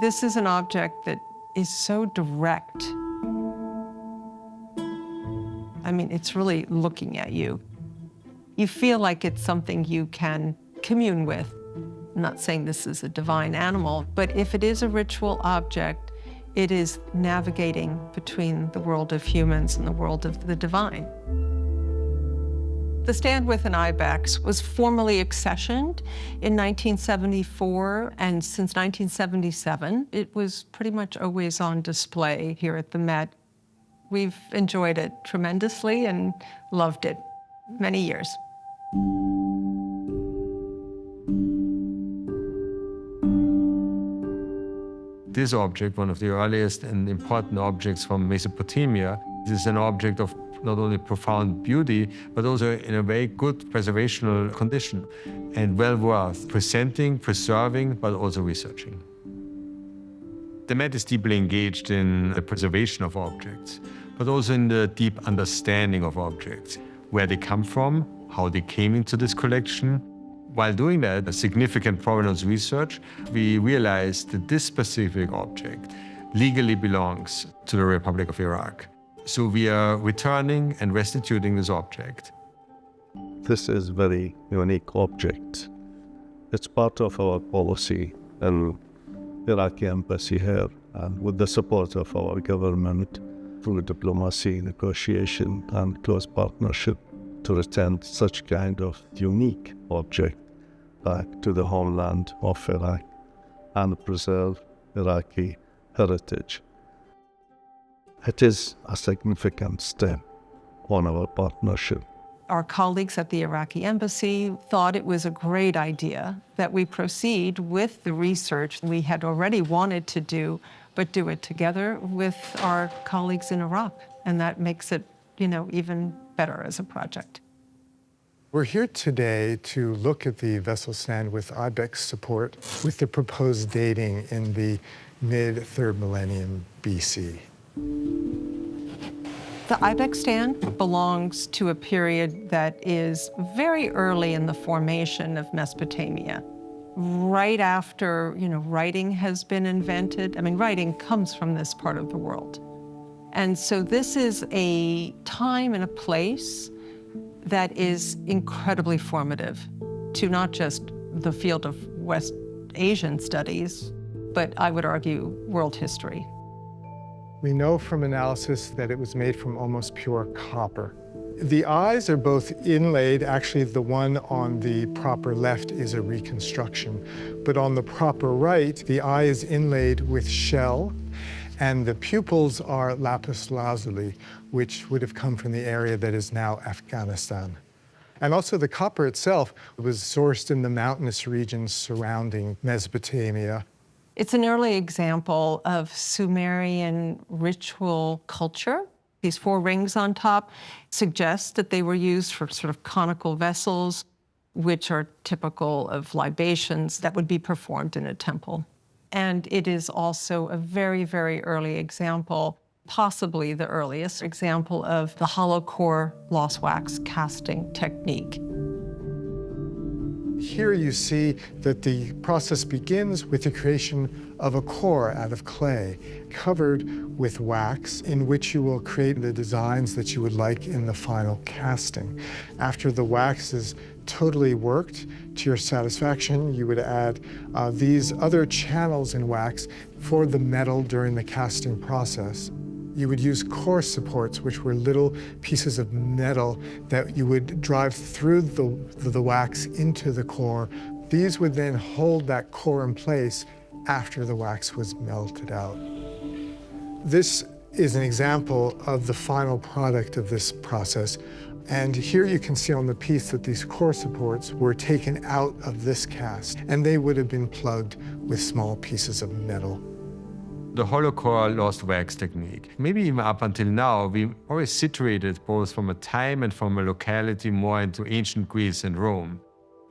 This is an object that is so direct. I mean, it's really looking at you. You feel like it's something you can commune with. I'm not saying this is a divine animal, but if it is a ritual object, it is navigating between the world of humans and the world of the divine. The stand with an ibex was formally accessioned in 1974, and since 1977, it was pretty much always on display here at the Met. We've enjoyed it tremendously and loved it many years. This object, one of the earliest and important objects from Mesopotamia, is an object of not only profound beauty, but also in a very good preservational condition and well worth presenting, preserving, but also researching. The Met is deeply engaged in the preservation of objects, but also in the deep understanding of objects, where they come from, how they came into this collection. While doing that, a significant provenance research, we realized that this specific object legally belongs to the Republic of Iraq. So we are returning and restituting this object. This is a very unique object. It's part of our policy in Iraqi embassy here, and with the support of our government through diplomacy, negotiation, and close partnership to return such kind of unique object back to the homeland of Iraq and preserve Iraqi heritage. It is a significant step on our partnership. Our colleagues at the Iraqi embassy thought it was a great idea that we proceed with the research we had already wanted to do, but do it together with our colleagues in Iraq. And that makes it, even better as a project. We're here today to look at the vessel stand with ibex support with the proposed dating in the mid-3rd millennium BC. The ibex stand belongs to a period that is very early in the formation of Mesopotamia. Right after, writing has been invented. I mean, writing comes from this part of the world. And so this is a time and a place that is incredibly formative to not just the field of West Asian studies, but I would argue world history. We know from analysis that it was made from almost pure copper. The eyes are both inlaid. Actually, the one on the proper left is a reconstruction. But on the proper right, the eye is inlaid with shell, and the pupils are lapis lazuli, which would have come from the area that is now Afghanistan. And also the copper itself was sourced in the mountainous regions surrounding Mesopotamia. It's an early example of Sumerian ritual culture. These 4 rings on top suggest that they were used for sort of conical vessels, which are typical of libations that would be performed in a temple. And it is also a very, very early example, possibly the earliest example of the hollow core lost wax casting technique. Here you see that the process begins with the creation of a core out of clay, covered with wax, in which you will create the designs that you would like in the final casting. After the wax is totally worked to your satisfaction, you would add these other channels in wax for the metal during the casting process. You would use core supports, which were little pieces of metal that you would drive through the wax into the core. These would then hold that core in place after the wax was melted out. This is an example of the final product of this process. And here you can see on the piece that these core supports were taken out of this cast, and they would have been plugged with small pieces of metal. The hollow core lost wax technique, maybe even up until now, we always situated both from a time and from a locality more into ancient Greece and Rome.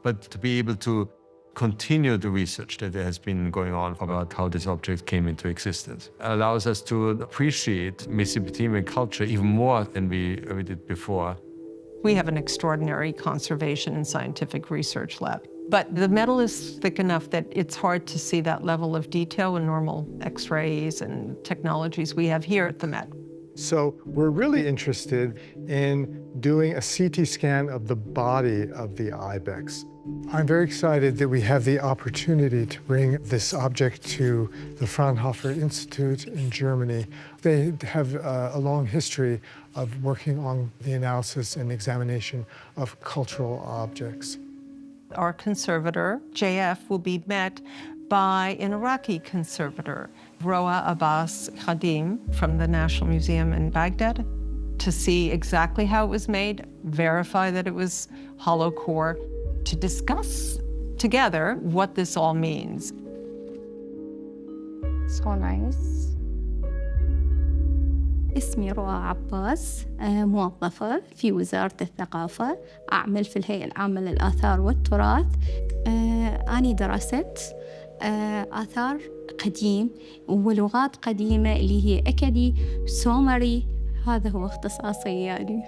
But to be able to continue the research that has been going on about how this object came into existence allows us to appreciate Mesopotamian culture even more than we ever did before. We have an extraordinary conservation and scientific research lab. But the metal is thick enough that it's hard to see that level of detail in normal X-rays and technologies we have here at the Met. So we're really interested in doing a CT scan of the body of the ibex. I'm very excited that we have the opportunity to bring this object to the Fraunhofer Institute in Germany. They have a long history of working on the analysis and examination of cultural objects. Our conservator, JF, will be met by an Iraqi conservator, Roa Abbas Khadim from the National Museum in Baghdad, to see exactly how it was made, verify that it was hollow core, to discuss together what this all means. So nice. اسمي رؤى عباس، موظفة في وزارة الثقافة، أعمل في الهيئة العامة للآثار والتراث. أنا درست آثار قديم ولغات قديمة اللي هي أكدي سومري، هذا هو اختصاصي يعني.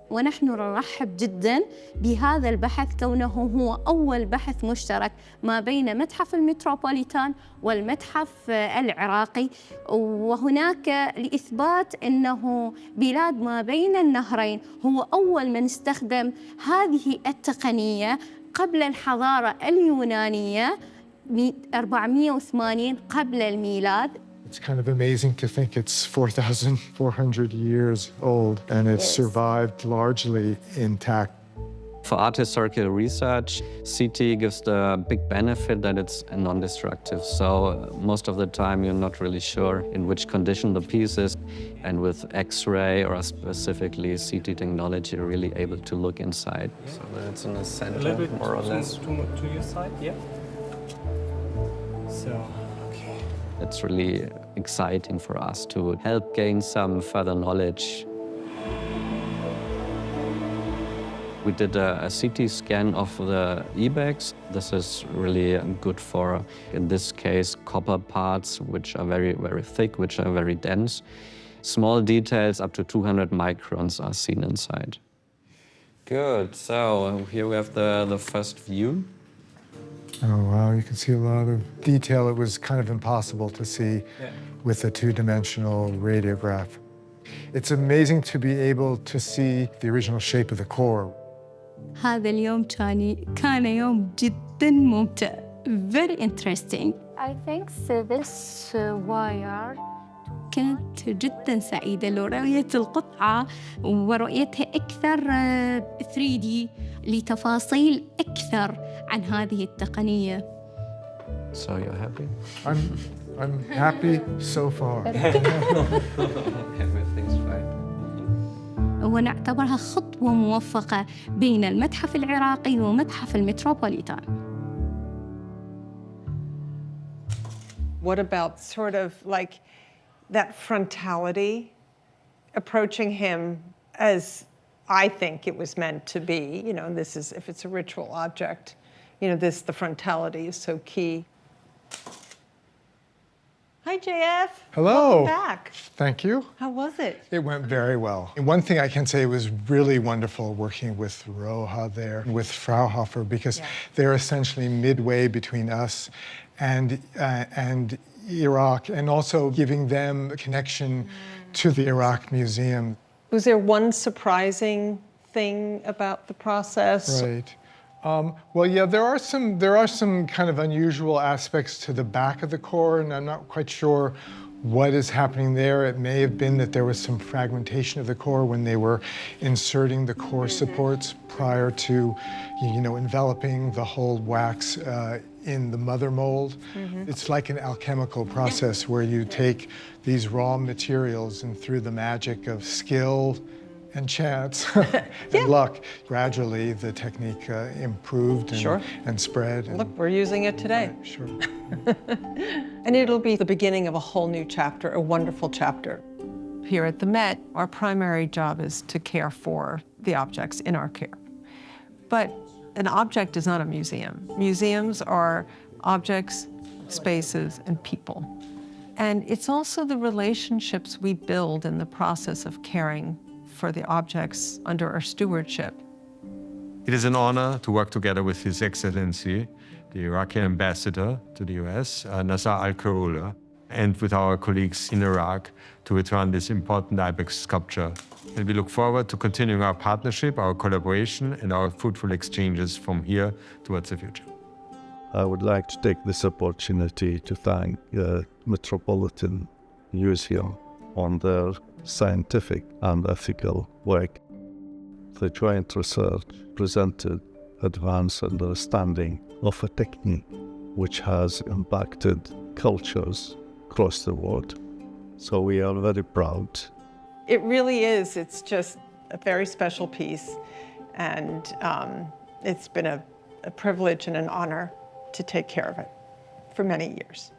ونحن نرحب جدا بهذا البحث كونه هو أول بحث مشترك ما بين متحف المتروبوليتان والمتحف العراقي، وهناك لإثبات أنه بلاد ما بين النهرين هو أول من استخدم هذه التقنية قبل الحضارة اليونانية 480 قبل الميلاد. It's kind of amazing to think it's 4,400 years old and it's survived largely intact. For art historical research, CT gives the big benefit that it's non-destructive. So most of the time you're not really sure in which condition the piece is. And with X-ray or specifically CT technology, you're really able to look inside. So that's in the center, A little bit more or less. to your side, yeah. So, okay. It's really exciting for us to help gain some further knowledge. We did a CT scan of the ibex. This is really good for, in this case, copper parts, which are very, very thick, which are very dense. Small details up to 200 microns are seen inside. Good, so here we have the first view. Oh, wow, you can see a lot of detail. It was kind of impossible to see with a two-dimensional radiograph. It's amazing to be able to see the original shape of the core. هذا اليوم كان يوم جدا ممتع. Very interesting. I think this wire. كنت جدا سعيدة لرؤية القطعة ورؤيتها أكثر 3D لتفاصيل أكثر عن هذه التقنية. So you're happy? I'm happy so far. Everything's fine. ونعتبرها خطوة موفقة بين المتحف العراقي ومتحف المتروبوليتان. What about sort of like that frontality, approaching him as I think it was meant to be? You know, this is, if it's a ritual object, you know, the frontality is so key. Hi, JF. Hello. Welcome back. Thank you. How was it? It went very well. And one thing I can say was really wonderful working with Roha there, with Fraunhofer, because they're essentially midway between us and Iraq, and also giving them a connection to the Iraq Museum. Was there one surprising thing about the process? Right. Well, yeah, there are some kind of unusual aspects to the back of the core, and I'm not quite sure what is happening there. It may have been that there was some fragmentation of the core when they were inserting the core supports prior to, you know, enveloping the whole wax in the mother mold. It's like an alchemical process where you take these raw materials and through the magic of skill and chance and luck, gradually the technique improved and spread. And, Look, we're using it today. right, sure. And it'll be the beginning of a whole new chapter, a wonderful chapter. Here at the Met, our primary job is to care for the objects in our care. But an object is not a museum. Museums are objects, spaces, and people. And it's also the relationships we build in the process of caring for the objects under our stewardship. It is an honor to work together with His Excellency, the Iraqi ambassador to the US, Nazar al-Khirullah, and with our colleagues in Iraq to return this important ibex sculpture. And we look forward to continuing our partnership, our collaboration, and our fruitful exchanges from here towards the future. I would like to take this opportunity to thank the Metropolitan Museum on their scientific and ethical work. The joint research presented advanced understanding of a technique which has impacted cultures across the world. So we are very proud. It really is. It's just a very special piece. And it's been a privilege and an honor to take care of it for many years.